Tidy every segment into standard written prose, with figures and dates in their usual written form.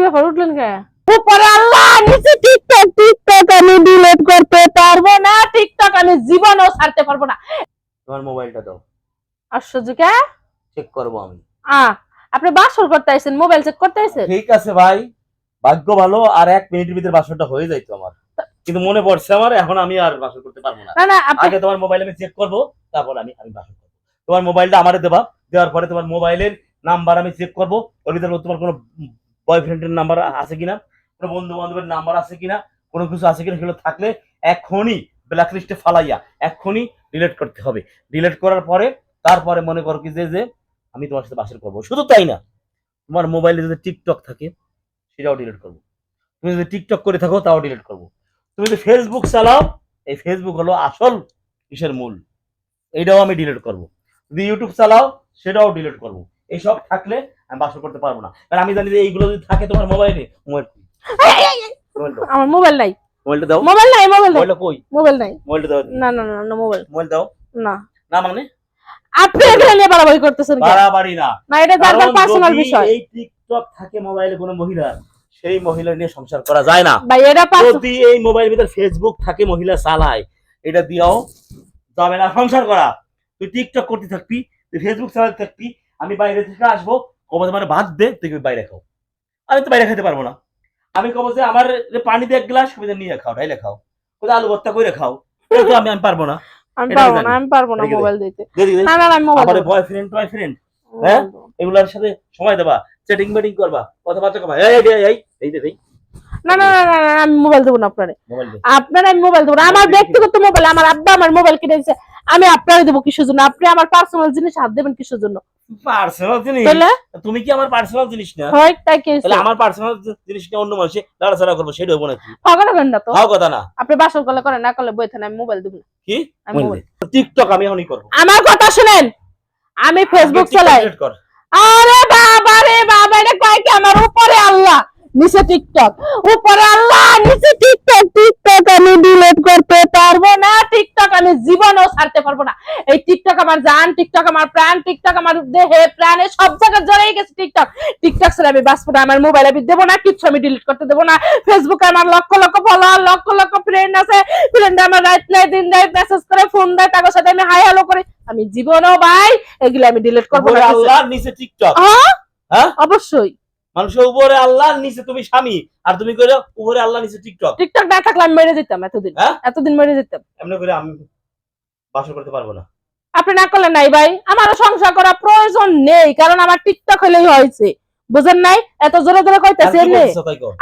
ব্যাপার উঠলেন কে? উপরে আল্লাহ, নিচে টিকটক। টিকটক আমি ডিলিট করতে পারবো না, টিকটক আমি জীবনেও ছাড়তে পারবো না। তোমার মোবাইলটা দাও, আশ্চর্য কে? চেক করবো আমি। আপনি বাসর করতে আইছেন, মোবাইল চেক করতে আইছেন? ঠিক আছে ভাই, ভাগ্য ভালো, আর 1 মিনিটের ভিতরে বাসরটা হয়ে যাইতো আমার, কিন্তু মনে পড়ছে আমার, এখন আমি আর বাসর করতে পারবো না। না আগে তোমার মোবাইল আমি চেক করবো, তারপর আমি বাসর করবো। তোমার মোবাইলটা আমারে দেবা, দেওয়ার পরে তোমার মোবাইলের নাম্বার আমি চেক করবো, ওর ভিতরে তোমার কোনো বয়ফ্রেন্ডের নাম্বার আছে কিনা, কোনো বন্ধু বান্ধবের নাম্বার আছে কিনা, কোনো কিছু আছে কিনা, সেগুলো থাকলে এখনই ব্ল্যাক লিস্টে ফালাইয়া এখনই ডিলিট করতে হবে। ডিলিট করার পরে তারপরে মনে করো কি যে আমি তোমার সাথে বাসর করবো। শুধু তাই না, তোমার মোবাইলে যদি টিকটক থাকে সেটাও ডিলিট করবো। তুমি যদি টিকটক করে থাকো তাও ডিলিট করবো। তুমি যদি ফেসবুক চালাও, এই ফেসবুক হলো আসল কিসের মূল, এইটাও আমি ডিলিট করবো। যদি ইউটিউব চালাও সেটাও ডিলিট করবো। এইসব থাকলে আমি বাসর করতে পারবো না, কারণ আমি জানি যে এইগুলো যদি থাকে তোমার মোবাইলে। আমার মোবাইল নাই। মোবাইলটা দাও। মোবাইল নাই, মোবাইল নাই। মোবাইলটা কই? মোবাইল নাই। মোবাইলটা দাও। না না না, মোবাইল দাও। না না মানে আপনি এগুলো নিয়ে বাড়াবাড়ি করতেছেন কেন? বাড়াবাড়ি না, না এটা যার পার্সোনাল বিষয়। এই টিকটক থাকে মোবাইলে কোনো মহিলা, সেই মহিলা নিয়ে সংসার করা যায় না ভাই। এটা যদি এই মোবাইলের ভিতর ফেসবুক থাকে, মহিলা চালায়, এটা দিয়েও যাবে না সংসার করা। তুই টিকটক করতে থাকবি, তুই ফেসবুক চালাতে থাকবি, আমি বাইরে থেকে আসবো, কবে মানে ভাত দে, তুই বাইরে খাও। আমি তো বাইরে খেতে পারবো না। আমি কব যে আমার পানি দিয়ে 1 গ্লাস নিয়ে খাও, ঢাইলে খাও, কোথায় আলু ভর্তা করে খাও, এটা তো আমি পারবো না। আমি পারবো না মোবাইল দিতে। না না, আমি মোবাইল আবার বয়ফ্রেন্ড টয়ফ্রেন্ড, হ্যাঁ, এগুলোর সাথে সময় দেবা, চ্যাটিং ব্যাটিং করবা, কথাবার্তা করবা, এই দে না না না না, আমি মোবাইল দেবো না আপনারে। আপনার আমি মোবাইল দেবো না। আমার ব্যক্তিগত মোবাইল, আমার আব্বা আমার মোবাইল কিনে দিয়েছে, আমি আপনারে দেবো কিসের জন্য? আপনি আমার পার্সোনাল জিনিস হাত দেবেন কিসের জন্য? পার্সোনাল জিনিস? তুমি কি আমার পার্সোনাল জিনিস না? হয় তাই কি? তাহলে আমার পার্সোনাল জিনিসটা অন্য মানুষে লড়াচড়া করবো, সেটা হবো নাকি? পাগল হবেন না তো। হাও কথা না। আপনি বাসর করলে করেন, না করলে বইতে না, আমি মোবাইল দেব না। কি টিকটক আমি এখনই করব? আমার কথা শুনেন, আমি ফেসবুক চালাই। আরে বাবা রে বাবা, এটা কয় কি? আমার উপরে আল্লাহ, নিচে টিকটক। উপরে আল্লাহ, নিচে টিকটক। টিকটক আমি ডিলিট করতে পারবো না, টিকটক আমি জীবনেও ছাড়তে পারবো না। এই টিকটক আমার জান, টিকটক আমার প্রাণ, টিকটক আমার দেহে প্রাণে সব জায়গায় জড়িয়ে গেছে টিকটক। টিকটক ছাড়া আমি বাঁচবো না। আমার মোবাইল আমি দেবো না, কিচ্ছু আমি ডিলিট করতে দেবো না। ফেসবুকে আমার লক্ষ লক্ষ ফলোয়ার, লক্ষ লক্ষ ফ্রেন্ড আছে। ফ্রেন্ড আমার রাত নাই দিন রাত মেসেজ করে, ফোন দেয়, তাদের সাথে আমি হাই হ্যালো করি। আমি জীবনেও ভাই এগুলো আমি ডিলিট করবো না। আল্লাহর নিচে টিকটক? হ্যাঁ অবশ্যই। মানুষের উপরে আল্লাহ, নিচে তুমি স্বামী, আর তুমি কইরো উপরে আল্লাহ নিচে টিকটক। টিকটক না থাকলে আমি মেরে যেতাম এতদিন। এতদিন মেরে যেতাম। এমনি করে আমি বাসর করতে পারবো না। আপনি না করলে নাই ভাই, আমারও সংসার করা প্রয়োজন নেই, কারণ আমার টিকটক হলেই হয়েছে। বুঝেন নাই? এত জোরে জোরে কইতাছি এমনি।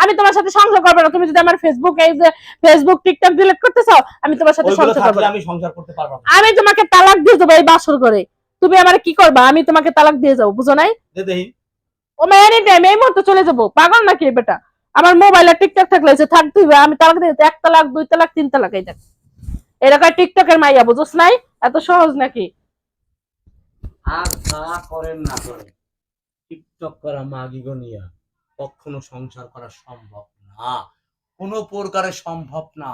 আমি তোমার সাথে সংসার করব না। তুমি যদি আমার ফেসবুক এই যে ফেসবুক টিকটক ডিলিট করতে চাও, আমি তোমার সাথে সংসার করব না। আমি সংসার করতে পারবো না। আমি তোমাকে তালাক দিয়ে দেব এই বাসর করে। তুমি আমারে কি করবা? আমি তোমাকে তালাক দিয়ে যাব, বুঝো নাই? দেই ও মেনি টাইম এই মুহূর্তে চলে যাব। পাগল নাকি বেটা? আমার মোবাইলে টিকটক থাকলে যে থাকতেই হবে। আমি তালাক দিয়ে 1 তালাক 2 তালাক 3 তালাক এই দেখ। এরকম টিকটকের মাইয়া, বুঝছ নাই? এত সহজ নাকি? আর যা করেন না করেন, টিকটক করা মাগিগো নিয়া কখনো সংসার করা সম্ভব না, কোনো প্রকারে সম্ভব না।